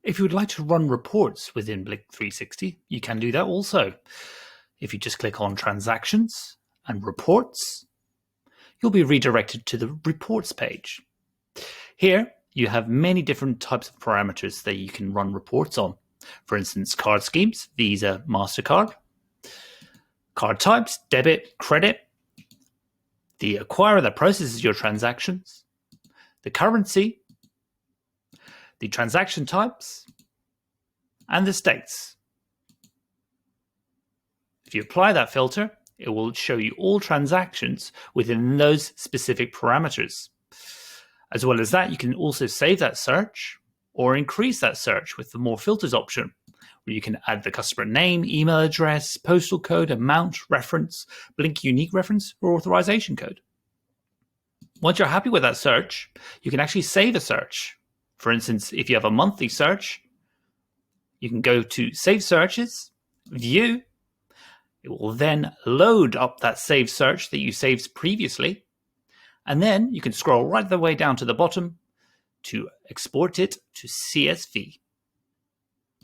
If you would like to run reports within Blink 360, you can do that also. If you just click on Transactions and Reports, you'll be redirected to the Reports page. Here, you have many different types of parameters that you can run reports on. For instance, card schemes, Visa, MasterCard, card types, debit, credit, the acquirer that processes your transactions, the currency, the transaction types, and the states. If you apply that filter, it will show you all transactions within those specific parameters. As well as that, you can also save that search or increase that search with the More Filters option, where you can add the customer name, email address, postal code, amount, reference, Blink unique reference, or authorization code. Once you're happy with that search, you can actually save a search. For instance, if you have a monthly search, you can go to Save Searches, View. It will then load up that saved search that you saved previously. And then you can scroll right the way down to the bottom to export it to CSV.